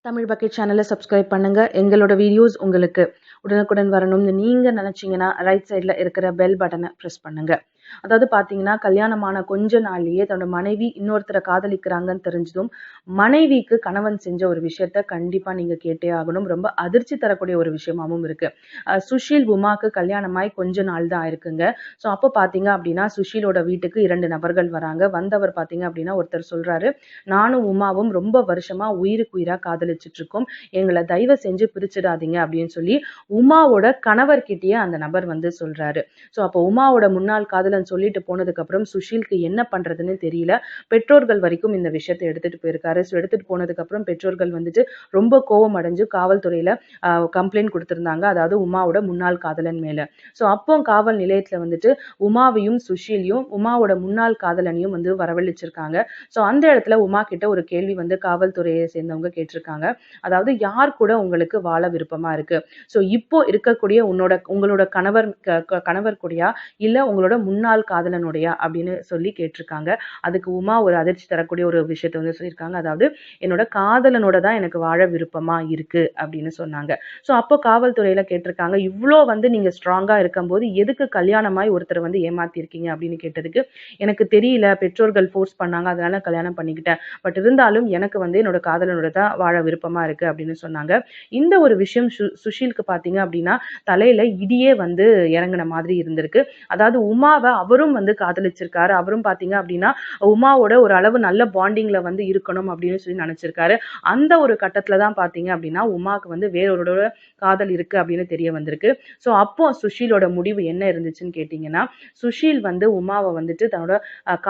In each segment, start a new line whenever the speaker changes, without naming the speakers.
Tamil bucket சேனலை subscribe பண்ணுங்க. எங்களோட வீடியோஸ் உங்களுக்கு உடனுக்குடன் வரணும்னு நீங்க நினைச்சீங்கன்னா ரைட் சைடில் இருக்கிற பெல் பட்டனை ப்ரெஸ் பண்ணுங்க. அதாவது பார்த்தீங்கன்னா, கல்யாணமான கொஞ்ச நாள்லயே தன்னோட மனைவி இன்னொருத்தரை காதலிக்கிறாங்கன்னு தெரிஞ்சதும் மனைவிக்கு கணவன் செஞ்ச ஒரு விஷயத்த கண்டிப்பா நீங்க கேட்டே ஆகணும். ரொம்ப அதிர்ச்சி தரக்கூடிய ஒரு விஷயமாவும் இருக்கு. சுஷீல் உமாக்கு கல்யாணமாய் கொஞ்ச நாள் தான் ஆயிருக்குங்க. ஸோ அப்போ பார்த்தீங்க அப்படின்னா, சுஷீலோட வீட்டுக்கு 2 நபர்கள் வராங்க. வந்தவர் பார்த்தீங்க அப்படின்னா, ஒருத்தர் சொல்றாரு, நானும் உமாவும் ரொம்ப வருஷமா உயிருக்கு உயிரா காதலிச்சுட்டு இருக்கோம். எங்களை தயவு செஞ்சு பிரிச்சிடாதீங்க அப்படின்னு சொல்லி உமாவோட கணவர்கிட்டயே அந்த நபர் வந்து சொல்றாரு. ஸோ அப்போ உமாவோட முன்னாள் காதலன் சொல்லிட்டு போனதுக்கு அப்புறம் சுஷீலுக்கு என்ன பண்றதுன்னு தெரியல. பெற்றோர்கள் வரைக்கும் இந்த விஷயத்தை எடுத்துட்டு போயிருக்காரு. ஸோ எடுத்துட்டு போனதுக்கு அப்புறம் பெற்றோர்கள் வந்துட்டு ரொம்ப கோவம் அடைஞ்சு காவல்துறையில கம்ப்ளைண்ட் கொடுத்திருந்தாங்க. அதாவது உமாவோட முன்னாள் காதலன் மேல. ஸோ அப்போ காவல் நிலையத்துல வந்துட்டு உமாவையும் சுஷீலையும் உமாவோட முன்னாள் காதலனையும் வந்து வரவழைச்சிருக்காங்க. ஸோ அந்த இடத்துல உமா கிட்ட ஒரு கேள்வி வந்து காவல்துறையை சேர்ந்தவங்க கேட்டிருக்காங்க. அதாவது யார் கூட உங்களுக்கு வாழ விருப்பமா இருக்கு? ஸோ இப்போ இருக்கக்கூடிய உங்களோட கணவர் கூடயா இல்ல உங்களோட முன்னாள் காதலனுடையா அப்படின்னு சொல்லி கேட்டிருக்காங்க. அதுக்கு உமா ஒரு அதிர்ச்சி தரக்கூடிய ஒரு விஷயத்த வந்து சொல்லியிருக்காங்க. அதாவது என்னோட காதலனோட தான் எனக்கு வாழ விருப்பமா இருக்கு அப்படின்னு சொன்னாங்க. ஸோ அப்போ காவல்துறையில கேட்டிருக்காங்க, இவ்வளோ வந்து நீங்க ஸ்ட்ராங்கா இருக்கும்போது எதுக்கு கல்யாணமாய் ஒருத்தரை வந்து ஏமாத்திருக்கீங்க அப்படின்னு கேட்டதுக்கு, எனக்கு தெரியல, பெற்றோர்கள் ஃபோர்ஸ் பண்ணாங்க, அதனால கல்யாணம் பண்ணிக்கிட்டேன். பட் இருந்தாலும் எனக்கு வந்து என்னோட காதலனோட தான் வாழ விருப்பமா இருக்கு அப்படின்னு சொன்னாங்க. இந்த ஒரு விஷயம் சுஷீலுக்கு பார்த்தீங்க அப்படின்னா தலையில இடியே வந்து இறங்குன மாதிரி இருந்திருக்கு. அதாவது உமாவை அவரும் வந்து காதலிச்சிருக்காரு. அவரும் பார்த்தீங்க அப்படின்னா உமாவோட ஒரு அளவு நல்ல பாண்டிங்ல வந்து இருக்கணும் அப்படின்னு சொல்லி நினைச்சிருக்காரு. அந்த ஒரு கட்டத்துல தான் பார்த்தீங்க அப்படின்னா உமாவுக்கு வந்து வேறொருவரோட காதல் இருக்கு அப்படின்னு தெரிய வந்திருக்கு. ஸோ அப்போ சுஷீலோட முடிவு என்ன இருந்துச்சுன்னு கேட்டீங்கன்னா, சுஷீல் வந்து உமாவை வந்துட்டு தன்னோட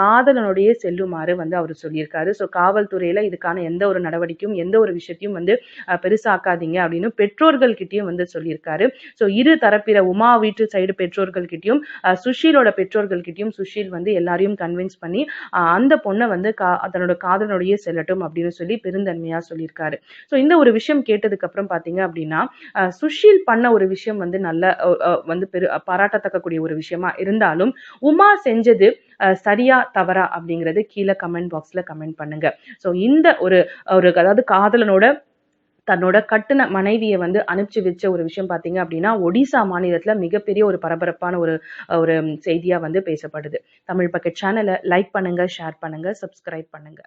காதலனுடைய செல்லுமாறு வந்து அவர் சொல்லியிருக்காரு. ஸோ காவல்துறையில இதுக்கான எந்த ஒரு நடவடிக்கையும் எந்த ஒரு விஷயத்தையும் வந்து பெருசாக்காதீங்க அப்படின்னு பெற்றோர்கள் கிட்டயும் வந்து சொல்லியிருக்காரு. ஸோ இரு தரப்பில உமா வீட்டு சைடு பெற்றோர்கள் கிட்டயும் சுஷீலோட பெற்றோர்கள் கிட்டயும் சுஷீல் வந்து எல்லாரையும் கன்வின்ஸ் பண்ணி அந்த பொண்ணை வந்து தன்னோட காதலனுடைய செல்லட்டும் அப்படின்னு சொல்லி பெருந்தன்மையா சொல்லியிருக்காரு. ஸோ இந்த ஒரு விஷயம் கேட்டதுக்கு அப்புறம் பாத்தீங்க அப்படின்னா சுஷீல் பண்ண ஒரு விஷயம் வந்து நல்ல வந்து பாராட்டத்தக்கக்கூடிய ஒரு விஷயமா இருந்தாலும் உமா செஞ்சது சரியா தவறா அப்படிங்கிறது கீழே கமெண்ட் பாக்ஸ்ல கமெண்ட் பண்ணுங்க. ஸோ இந்த ஒரு அதாவது காதலனோட தன்னோட கட்டுன மனைவியை வந்து அனுப்பிச்சு வச்ச ஒரு விஷயம் பார்த்தீங்க அப்படின்னா ஒடிசா மாநிலத்துல மிகப்பெரிய ஒரு பரபரப்பான ஒரு ஒரு செய்தியா வந்து பேசப்படுது. தமிழ் பக்கெட் சேனலை லைக் பண்ணுங்க, ஷேர் பண்ணுங்க, சப்ஸ்கிரைப் பண்ணுங்க.